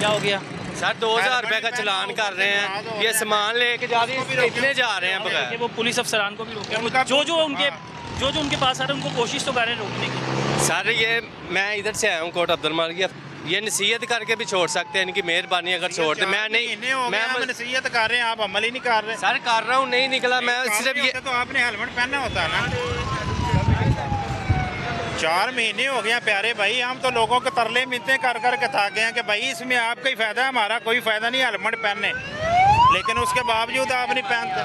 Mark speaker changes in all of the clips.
Speaker 1: क्या हो गया?
Speaker 2: सर 2000 रुपए का चलान कर रहे हैं, ये सामान लेके जा रही है, इतने जा रहे हैं बगैर।
Speaker 1: वो पुलिस अफसरान को भी रोके, जो उनके पास आ रहे हैं उनको कोशिश तो कर रहे हैं रोकने की।
Speaker 2: सर ये मैं इधर से आया हूँ कोट अब्दुल मलिक, ये नसीहत करके भी छोड़ सकते हैं, इनकी मेहरबानी अगर छोड़ दे। मैं नहीं, मैं
Speaker 3: नसीहत कर रहे हैं, आप अमल ही नहीं कर रहे।
Speaker 2: सर कर रहा हूँ, नहीं निकला। मैं सिर्फ ये
Speaker 3: तो आपने हेलमेट पहनना होता है ना। 4 महीने हो गए प्यारे भाई, हम तो लोगों के तरले मिलते कर के थक गए हैं कि भाई इसमें आपका ही फायदा है, हमारा कोई फायदा नहीं हेलमेट पहनने, लेकिन उसके बावजूद आप नहीं पहनते।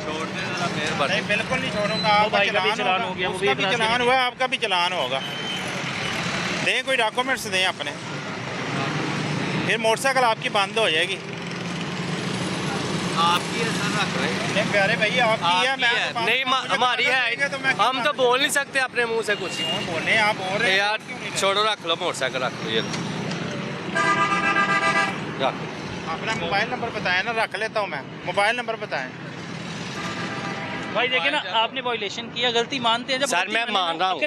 Speaker 2: छोड़ दे जरा, मेहरबानी।
Speaker 3: नहीं बिल्कुल नहीं छोड़ूंगा। आपका चलान हो गया, उसका भी चलान हुआ, आपका भी चलान होगा। दें कोई डॉक्यूमेंट्स दें अपने, फिर मोटरसाइकिल आपकी बंद हो जाएगी।
Speaker 2: आपकी है सर, रख रहे हैं।
Speaker 3: नहीं प्यारे भाई आपकी है, मैं
Speaker 2: तो नहीं हमारी है, हम तो बोल नहीं सकते अपने मुंह से कुछ।
Speaker 3: बोलने आप बोल रहे हैं
Speaker 2: यार, छोड़ो, रख लो मोटरसाइकिल, रख लो, ये रख।
Speaker 3: अपना मोबाइल नंबर बताएं ना, रख लेता हूँ मैं। मोबाइल नंबर बताएं
Speaker 1: भाई। देखिए ना, आपने वायलेशन किया, गलती मानते हैं। जब
Speaker 2: सर मैं मान रहा हूँ,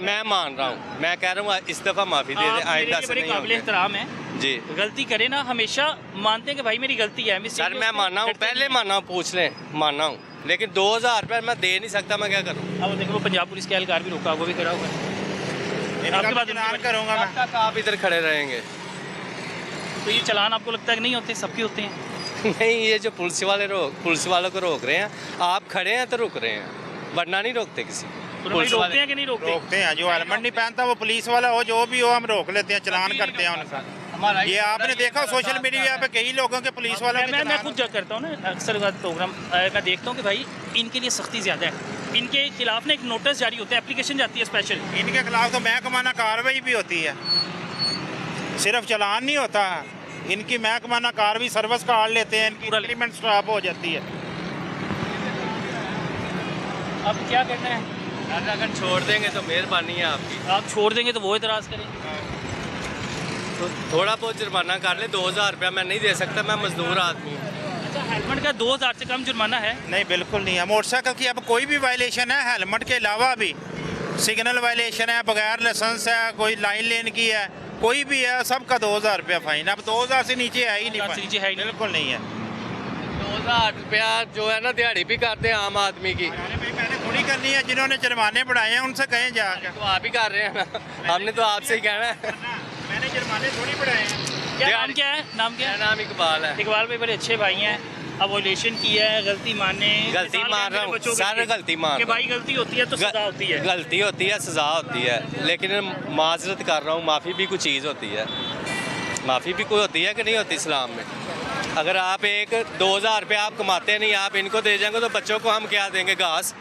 Speaker 2: मैं मान रहा हूँ, मैं कह रहा हूँ इस दफा माफी दे दे, आइंदा से नहीं होगा।
Speaker 1: एहतराम है
Speaker 2: जी,
Speaker 1: गलती करे ना, हमेशा मानते हैं कि भाई मेरी गलती है।
Speaker 2: सर मैं माना हूँ, पहले माना हूँ, पूछ लें, माना हूँ, लेकिन 2000 रुपये मैं दे नहीं सकता, मैं क्या करूँ?
Speaker 1: अब देखो, वो पंजाब पुलिस के एहलकार भी रोका, वो भी खड़ा हुआ है। आपके बाद
Speaker 3: चलान करूँगा मैं।
Speaker 2: आप इधर खड़े रहेंगे
Speaker 1: तो ये चलान आपको लगता है कि नहीं होते? सबके होते हैं।
Speaker 2: नहीं, ये जो पुलिस वालों को रोक रहे हैं, आप खड़े हैं तो रुक रहे हैं, वरना नहीं रोकते किसी।
Speaker 1: पुलिस रोकते हैं कि नहीं रोकते?
Speaker 3: रोकते हैं, जो हेलमेट नहीं पहनता वो पुलिस वाला हो, जो भी हो, हम रोक लेते हैं, चलान करते हैं उनका। ये आपने देखा सोशल मीडिया पे कई लोगों के पुलिस वालों के
Speaker 1: मैं खुद जब करता हूँ ना अक्सर प्रोग्राम, मैं देखता हूँ कि भाई इनके लिए सख्ती ज़्यादा है। इनके खिलाफ ना एक नोटिस जारी होता है, एप्लीकेशन जाती है स्पेशल।
Speaker 3: इनके खिलाफ तो महकमाना कार्रवाई भी होती है, सिर्फ चलान नहीं होता। इनकी महकमाना कार्रवाई सर्विस कार्ड लेते हैं, इनकी एग्रीमेंट स्टॉप हो जाती है।
Speaker 1: अब क्या करना है?
Speaker 2: अगर छोड़ देंगे तो मेहरबानी है आपकी।
Speaker 1: आप छोड़ देंगे तो वो इतराज़ करेंगे,
Speaker 2: तो थोड़ा बहुत जुर्माना कर ले। 2000 रुपया मैं नहीं दे सकता, मैं मजदूर आदमी हूँ।
Speaker 1: अच्छा, हेलमेट का 2000 से कम जुर्माना है?
Speaker 3: नहीं बिल्कुल नहीं है। मोटरसाइकिल की अब कोई भी वायलेशन है, हेलमेट के अलावा भी सिग्नल वायलेशन है, बगैर लाइसेंस है, कोई लाइन लेन की है, कोई भी है, सबका 2000 रुपया फाइन। अब 2000 से नीचे है ही नहीं, बिल्कुल नहीं है।
Speaker 2: 2000 रुपया जो है ना, दिहाड़ी भी करते हैं आम आदमी की।
Speaker 3: मैंने थोड़ी करनी है, जिन्होंने जुर्माने बढ़ाए हैं उनसे कहें जाकर।
Speaker 2: तो आप ही कर रहे हैं ना, हमने तो आपसे ही कहना है।
Speaker 3: मैंने जुर्माने थोड़ी बढ़ाए हैं।
Speaker 1: क्या नाम क्या है? नाम क्या है?
Speaker 2: नाम इकबाल है।
Speaker 1: इकबाल भाई बड़े अच्छे भाई हैं। अब वायलेशन किया है, गलती माने,
Speaker 2: गलती मान रहा हूँ सर, गलती मान
Speaker 1: कि भाई गलती होती है तो सजा होती है।
Speaker 2: गलती होती है, सजा होती है, लेकिन माजरत कर रहा हूँ, माफ़ी भी कोई चीज़ होती है, माफ़ी भी कोई होती है कि नहीं होती इस्लाम में। अगर आप 2000 रुपये आप कमाते नहीं, आप इनको दे जाएंगे तो बच्चों को हम क्या देंगे? घास,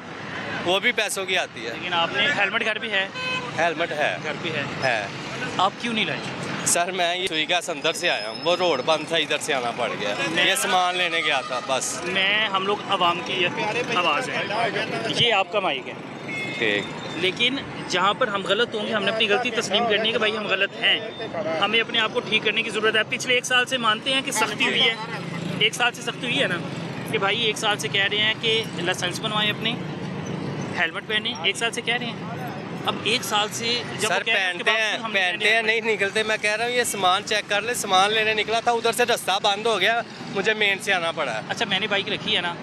Speaker 2: वो भी पैसों की आती है।
Speaker 1: लेकिन आपने हेलमेट घर भी है?
Speaker 2: हेलमेट है,
Speaker 1: घर भी है। आप क्यों नहीं लाए?
Speaker 2: सर मैं ये सुई का अंदर से आया हूँ, वो रोड बंद था, इधर से आना पड़ गया। ये सामान लेने गया था बस।
Speaker 1: हम लोग आवाम की आवाज़ है, ये आपका माइक है,
Speaker 2: ठीक।
Speaker 1: लेकिन जहाँ पर हम गलत होंगे, हमने अपनी गलती तस्लीम करनी है कि भाई हम गलत हैं, हमें अपने आप को ठीक करने की ज़रूरत है। पिछले 1 साल से मानते हैं कि सख्ती हुई है, 1 साल से सख्ती हुई है ना, कि भाई 1 साल से कह रहे हैं कि लाइसेंस बनवाएं अपने, हेलमेट पहने, 1 साल से कह रहे हैं। अब 1 साल से जब
Speaker 2: सर पहनते हैं नहीं निकलते। मैं कह रहा हूँ ये सामान चेक कर ले, सामान लेने निकला था, उधर से रास्ता बंद हो गया, मुझे मेन से आना पड़ा।
Speaker 1: अच्छा, मैंने बाइक रखी है ना,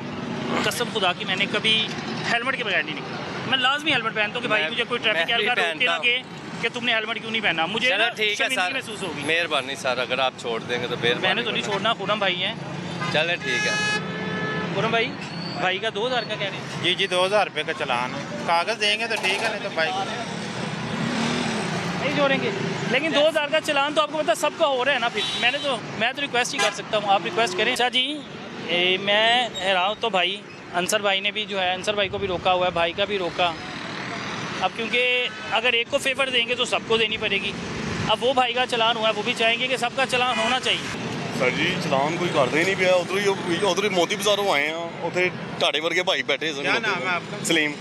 Speaker 1: कसम खुदा की मैंने कभी हेलमेट के बगैर नहीं निकला। मैं लाजमी हेलमेट पहनता हूँ कि भाई मुझे कोई ट्रैफिक एहलकार रोके ना कि तुमने हेलमेट क्यों नहीं पहना, मुझे
Speaker 2: चलो ठीक है सर,
Speaker 1: महसूस होगी।
Speaker 2: मेहरबानी सर, अगर आप छोड़ देंगे तो
Speaker 1: मैंने तो नहीं छोड़ना, खुरम भाई हैं।
Speaker 2: चले ठीक है।
Speaker 1: खुरम भाई का 2000 का कह रहे हैं?
Speaker 3: जी 2000 रुपये का चलान है, कागज़ देंगे तो ठीक है, नहीं तो बाइक
Speaker 1: नहीं जोड़ेंगे। लेकिन 2000 का चलान तो आपको पता सबका हो रहा है ना। फिर मैं तो रिक्वेस्ट ही कर सकता हूँ, आप रिक्वेस्ट करें। अच्छा जी, मैं हैरान तो भाई अंसर भाई ने भी जो है, अंसर भाई को भी रोका हुआ है, भाई का भी रोका। अब क्योंकि अगर एक को फेवर देंगे तो सबको देनी पड़ेगी। अब वो भाई का चलान हुआ है, वो भी चाहेंगे कि सबका चलान होना चाहिए।
Speaker 4: सर जी चलान कोई करता ही नहीं पिया। उधर मोदी बाजारों आए हैं, उधर ढाड़े वर्गे भाई बैठे।
Speaker 3: क्या नाम है आपका?
Speaker 4: सलीम।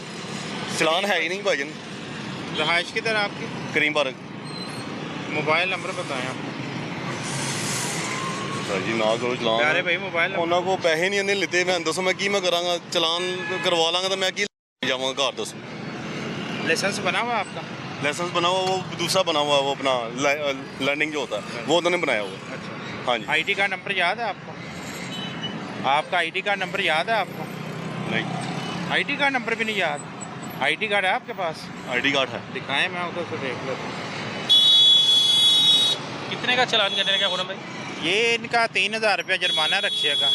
Speaker 4: चलान है ही नहीं भाईजन।
Speaker 3: रहाइश किधर है आपकी?
Speaker 4: करीम पार्क।
Speaker 3: मोबाइल नंबर बताएं आप।
Speaker 4: सर जी ना करो चलान।
Speaker 3: प्यारे भाई मोबाइल
Speaker 4: उन्होंने को पैसे नहीं लेते। मैं दसो मैं की मैं करांगा? चलान करवा लांगा तो मैं की जावांगा घर? दसो
Speaker 3: लाइसेंस बना हुआ आपका?
Speaker 4: लाइसेंस बना हुआ वो दूसरा बना हुआ वो अपना लर्निंग जो होता है वो उन्होंने बनाया हुआ है। हाँ जी।
Speaker 3: आईडी कार्ड नंबर याद है आपको? आपका आईडी कार्ड नंबर याद है आपको?
Speaker 4: नहीं,
Speaker 3: आईडी कार्ड नंबर भी नहीं याद? आईडी कार्ड है आपके पास?
Speaker 4: आईडी कार्ड है।
Speaker 3: दिखाएं, मैं उधर से देख लेता हूँ।
Speaker 1: कितने का चालान करने का खुरम भाई?
Speaker 3: ये इनका 3000 रुपया जुर्माना रखिएगा,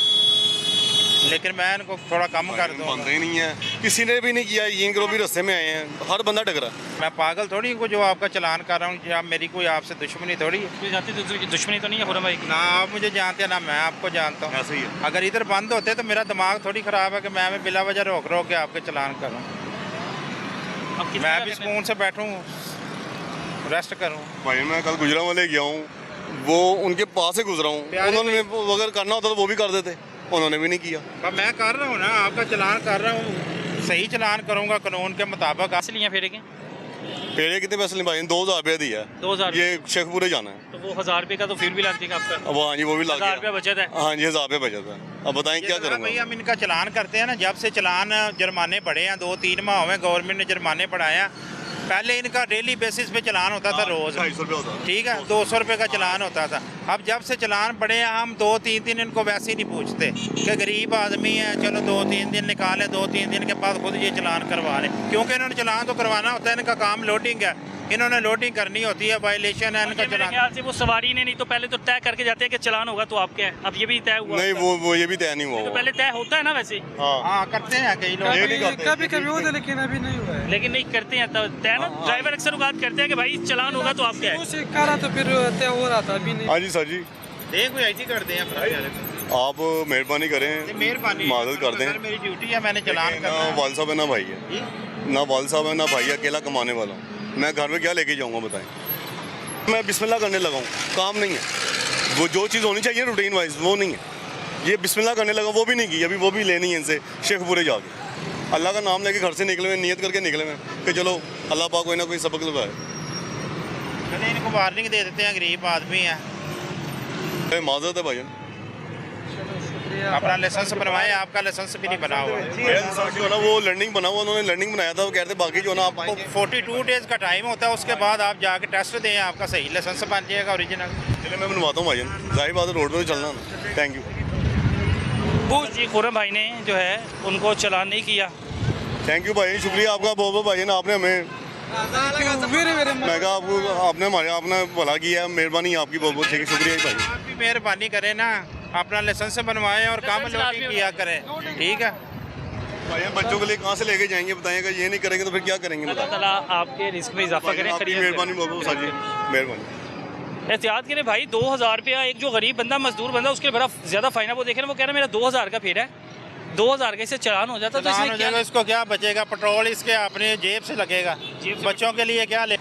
Speaker 3: लेकिन मैं इनको थोड़ा कम कर दूँ।
Speaker 4: मानते ही नहीं है, किसी ने भी नहीं किया। ये लोग भी रास्ते में आए हैं, हर बंदा टकरा।
Speaker 3: मैं पागल थोड़ी हूँ जो आपका चालान कर रहा हूँ, या मेरी कोई आपसे दुश्मनी थोड़ी है।
Speaker 1: कोई जाती दूसरे की दुश्मनी तो नहीं है खुरम भाई?
Speaker 3: ना आप मुझे जानते हैं ना मैं आपको जानता हूँ।
Speaker 4: ऐसे ही है।
Speaker 3: अगर इधर बंद होते तो मेरा दिमाग थोड़ी ख़राब है कि मैं बिला वजह रोक रोक के आपके चालान करूँ।
Speaker 1: अब किस
Speaker 3: मैं
Speaker 1: तरह
Speaker 3: भी
Speaker 1: करते
Speaker 3: सुकून से बैठूँ, रेस्ट करूँ।
Speaker 4: भाई मैं कल गुजरांवाले गया हूँ, वो उनके पास से गुजरा हूँ।
Speaker 3: प्यारे
Speaker 4: उन्होंने अगर करना होता तो वो भी कर देते, उन्होंने भी नहीं किया।
Speaker 3: अब मैं कर रहा हूँ ना, आपका चालान कर रहा हूँ, सही चालान करूँगा कानून के मुताबिक।
Speaker 1: पैसे लिए फेरे के?
Speaker 4: पेड़े कितने पैसे ले भाई? 2000 रुपया दिया है।
Speaker 1: 2000?
Speaker 4: ये शेखपुरे जाना है।
Speaker 1: तो वो 1000 रुपये का तो फिर भी लग जाएगा आपका।
Speaker 4: अब हाँ जी, वो भी लग
Speaker 1: 1000 रुपया
Speaker 4: गया।
Speaker 1: बचत है।
Speaker 4: हाँ जी, 1000 रुपया बचत है। अब बताएं क्या
Speaker 3: भाई
Speaker 4: करूँगा।
Speaker 3: हम इनका चालान करते हैं ना, जब से चालान जुर्माने बढ़े हैं, 2-3 माह हुए गवर्नमेंट ने जुर्माने बढ़ाए हैं। पहले इनका डेली बेसिस पे चालान होता था रोज़,
Speaker 4: 250 रुपया होता है।
Speaker 3: ठीक है, 200 रुपये का चालान होता था। अब जब से चालान बढ़े हैं, हम 2-3 दिन इनको वैसे ही नहीं पूछते कि गरीब आदमी है, चलो 2-3 दिन निकालें, 2-3 दिन के बाद खुद ये चालान करवा लें, क्योंकि इन्होंने चालान तो करवाना होता है। इनका काम लोडिंग है, इन्होंने लोडिंग करनी होती है, वायलेशन है इनका
Speaker 1: ये मेरे
Speaker 3: चालान।
Speaker 1: ख्याल से वो सवारी ने नहीं तो पहले तो तय करके जाते हैं कि चालान होगा तो आपके है। अब ये भी तय हुआ?
Speaker 4: नहीं, वो ये भी तय नहीं हुआ
Speaker 1: तो
Speaker 4: हुआ।
Speaker 1: पहले तय होता है ना वैसे?
Speaker 4: हाँ,
Speaker 3: हाँ करते हैं कई लोग।
Speaker 4: ये नहीं करते।
Speaker 5: कभी कभी होता है लेकिन अभी नहीं हुआ है।
Speaker 1: लेकिन नहीं करते हैं तब तय ना। ड्राइवर अक्सर बात करते हैं कि भाई चालान होगा तो आपके है।
Speaker 5: उसे करा तो फिर तय हो रहा था, अभी नहीं।
Speaker 4: हाँ जी सर जी,
Speaker 3: दे कोई आईडी कार्ड दें अपना यार।
Speaker 4: आप मेहरबानी करें,
Speaker 3: मेहरबानी
Speaker 4: मदद कर दें।
Speaker 3: सर, मेरी ड्यूटी है, मैंने चालान
Speaker 4: ना
Speaker 3: करना है।
Speaker 4: वाल साहब है ना भाई है, ना वाल साहब है ना भाई है, अकेला कमाने वाला हूँ। मैं घर में क्या लेके जाऊँगा बताएं? मैं बिस्मिल्लाह करने लगा हूँ, काम नहीं है। वो जो चीज़ होनी चाहिए रूटीन वाइज वो नहीं है। ये बिस्मिल्लाह करने लगा, वो भी नहीं की, अभी वो भी लेनी है इनसे शेखपुरे जाके। अल्लाह का नाम लेके घर से निकले हुए, नियत करके निकले हुए कि चलो अल्लाह पाक कोई ना कोई सबक लगाए।
Speaker 3: चलिए इनको वार्निंग दे देते हैं, गरीब आदमी है।
Speaker 4: माजरत है भाईजान।
Speaker 3: अपना लाइसेंस बनवाए, आपका लाइसेंस भी नहीं बना हुआ है।
Speaker 4: मेरा लाइसेंस जो है ना वो लर्निंग बना हुआ, उन्होंने लर्निंग बनाया था। वो कहते बाकी जो है ना आप
Speaker 3: 42 डेज का टाइम होता है, उसके बाद आप जाके टेस्ट दें, आपका सही लाइसेंस बन जाएगा ओरिजिनल।
Speaker 4: चलिए मैं बनवाता हूँ भाईजान, जाहिर बात है रोड पे तो चलना ना। Thank you.
Speaker 1: वो जी खुरम भाई ने जो है उनको चालान नहीं किया।
Speaker 4: थैंक यू भाई, शुक्रिया आपका बहुत बहुत भाईजान। आपने हमें मैं कहा आपको आपने हमारे आपने भला किया, मेहरबानी आपकी बहुत बहुत। ठीक है, शुक्रिया भाई।
Speaker 3: आप भी मेहरबानी करें ना, अपना लाइसेंस बनवाएं और काम लोडिंग किया करें, ठीक है।
Speaker 4: भाई बच्चों के लिए कहाँ से लेके जाएंगे बताएंगे? ये नहीं करेंगे तो फिर क्या करेंगे
Speaker 1: अल्लाह
Speaker 4: बताएं?
Speaker 1: ताला आपके रिस्क में इजाफा करें।
Speaker 4: आपकी
Speaker 1: खैरियत
Speaker 4: मेहरबानी
Speaker 1: करें।
Speaker 4: बहुत बहुत साजी, मेहरबानी।
Speaker 1: एहतियात करें भाई। 2000 रुपया एक जो गरीब बंदा मजदूर बंदा उसके लिए बड़ा ज़्यादा फाइन है। वो देख रहे हैं, वो कह रहे हैं मेरा 2000 का फेर है, 2000 का इससे चालान हो जाता तो
Speaker 3: चालान
Speaker 1: इसमें
Speaker 3: हो
Speaker 1: क्या
Speaker 3: जाएगा, इसको क्या बचेगा? पेट्रोल इसके अपने जेब से लगेगा।
Speaker 1: जेब से
Speaker 3: बच्चों के लिए क्या ले